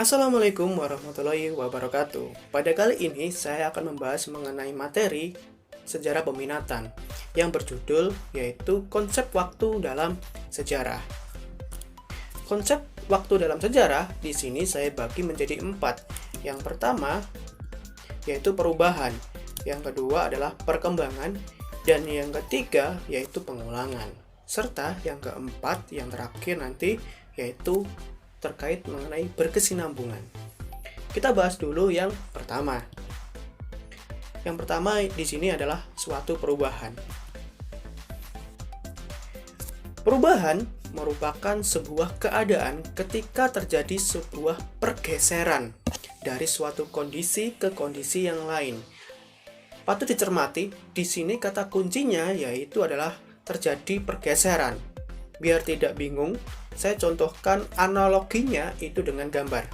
Assalamualaikum warahmatullahi wabarakatuh. Pada kali ini saya akan membahas mengenai materi sejarah peminatan yang berjudul yaitu konsep waktu dalam sejarah. Konsep waktu dalam sejarah di sini saya bagi menjadi 4. Yang pertama yaitu perubahan, yang kedua adalah perkembangan, dan yang ketiga yaitu pengulangan. Serta yang keempat, yang terakhir nanti yaitu terkait mengenai berkesinambungan. Kita bahas dulu yang pertama. Yang pertama di sini adalah suatu perubahan. Perubahan merupakan sebuah keadaan ketika terjadi sebuah pergeseran dari suatu kondisi ke kondisi yang lain. Patut dicermati, di sini kata kuncinya yaitu adalah terjadi pergeseran. Biar tidak bingung, saya contohkan analoginya itu dengan gambar.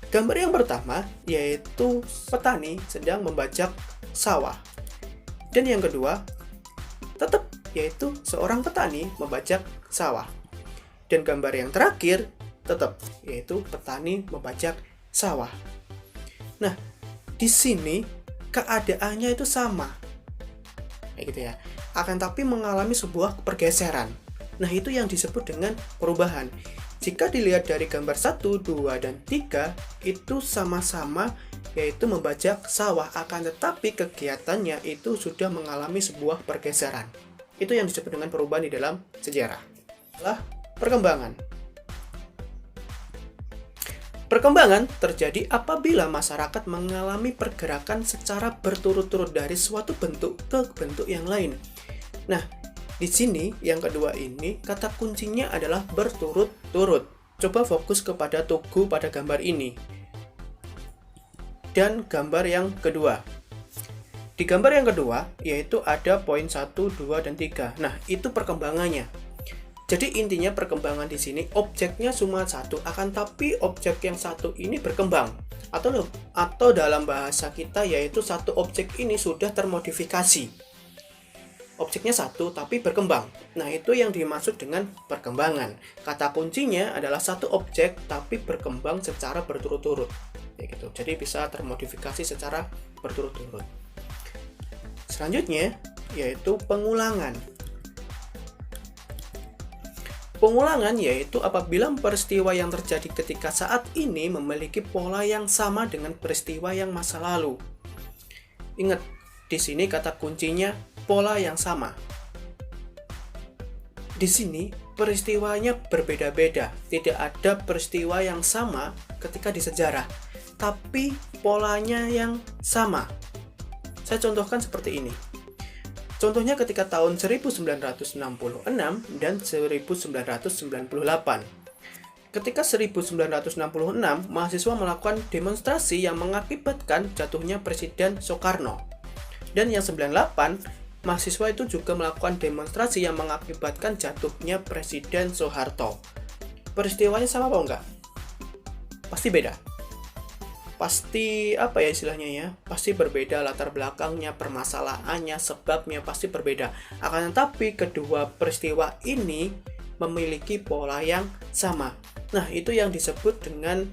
Gambar yang pertama yaitu petani sedang membajak sawah. Dan yang kedua tetap yaitu seorang petani membajak sawah. Dan gambar yang terakhir tetap yaitu petani membajak sawah. Nah, di sini keadaannya itu sama. Kayak gitu ya. Akan tapi mengalami sebuah pergeseran. Nah, itu yang disebut dengan perubahan. Jika dilihat dari gambar 1, 2, dan 3, itu sama-sama yaitu membajak sawah, akan tetapi kegiatannya itu sudah mengalami sebuah pergeseran. Itu yang disebut dengan perubahan di dalam sejarah. Adalah perkembangan. Perkembangan terjadi apabila masyarakat mengalami pergerakan secara berturut-turut dari suatu bentuk ke bentuk yang lain. Nah, di sini, yang kedua ini, kata kuncinya adalah berturut-turut. Coba fokus kepada tugu pada gambar ini. Dan gambar yang kedua. Di gambar yang kedua, yaitu ada poin 1, 2, dan 3. Nah, itu perkembangannya. Jadi intinya perkembangan di sini, objeknya cuma satu, akan tapi objek yang satu ini berkembang. Atau dalam bahasa kita, yaitu satu objek ini sudah termodifikasi. Objeknya satu tapi berkembang. Nah, itu yang dimaksud dengan perkembangan. Kata kuncinya adalah satu objek tapi berkembang secara berturut-turut. Ya gitu. Jadi bisa termodifikasi secara berturut-turut. Selanjutnya yaitu pengulangan. Pengulangan yaitu apabila peristiwa yang terjadi ketika saat ini memiliki pola yang sama dengan peristiwa yang masa lalu. Ingat, di sini kata kuncinya pola yang sama. Di sini peristiwanya berbeda-beda, tidak ada peristiwa yang sama ketika di sejarah, tapi polanya yang sama. Saya contohkan seperti ini. Contohnya ketika tahun 1966 dan 1998. Ketika 1966, mahasiswa melakukan demonstrasi yang mengakibatkan jatuhnya Presiden Soekarno. Dan yang 98, mahasiswa itu juga melakukan demonstrasi yang mengakibatkan jatuhnya Presiden Soeharto. Peristiwanya sama apa enggak? Pasti beda. Pasti apa ya istilahnya ya? Pasti berbeda latar belakangnya, permasalahannya, sebabnya pasti berbeda. Akan tetapi kedua peristiwa ini memiliki pola yang sama. Nah, itu yang disebut dengan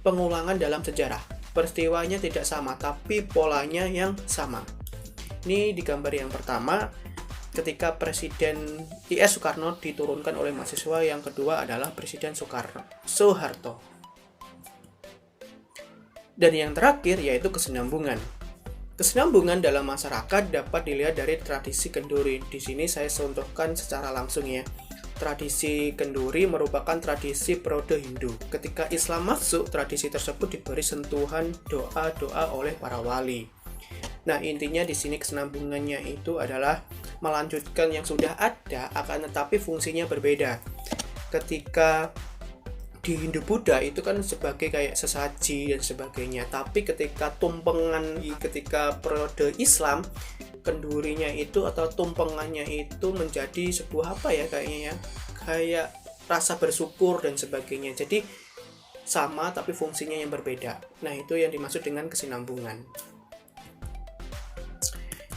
pengulangan dalam sejarah. Peristiwanya tidak sama, tapi polanya yang sama. Ini di gambar yang pertama, ketika Presiden I.S. Soekarno diturunkan oleh mahasiswa, yang kedua adalah Presiden Soeharto. Dan yang terakhir yaitu kesinambungan. Kesinambungan dalam masyarakat dapat dilihat dari tradisi kenduri. Di sini saya contohkan secara langsung ya. Tradisi kenduri merupakan tradisi periode Hindu. Ketika Islam masuk, tradisi tersebut diberi sentuhan doa-doa oleh para wali. Nah, intinya di sini kesinambungannya itu adalah melanjutkan yang sudah ada, akan tetapi fungsinya berbeda. Ketika di Hindu Buddha itu kan sebagai kayak sesaji dan sebagainya, tapi ketika ketika periode Islam, kendurinya itu atau tumpengannya itu menjadi sebuah apa ya kayaknya ya, kayak rasa bersyukur dan sebagainya. Jadi sama tapi fungsinya yang berbeda. Nah, itu yang dimaksud dengan kesinambungan.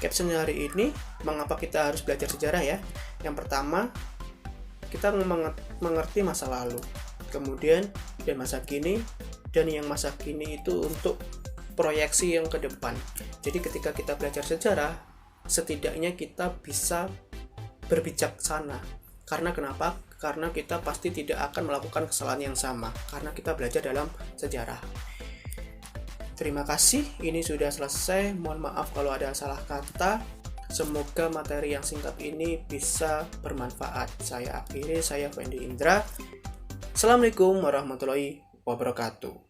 Caption hari ini, mengapa kita harus belajar sejarah ya? Yang pertama, kita mengerti masa lalu. Kemudian dan masa kini, dan yang masa kini itu untuk proyeksi yang ke depan. Jadi ketika kita belajar sejarah, setidaknya kita bisa berbijaksana. Karena kenapa? Karena kita pasti tidak akan melakukan kesalahan yang sama, karena kita belajar dalam sejarah. Terima kasih, ini sudah selesai. Mohon maaf kalau ada salah kata. Semoga materi yang singkat ini bisa bermanfaat. Saya akhiri, saya Fendi Indra. Assalamualaikum warahmatullahi wabarakatuh.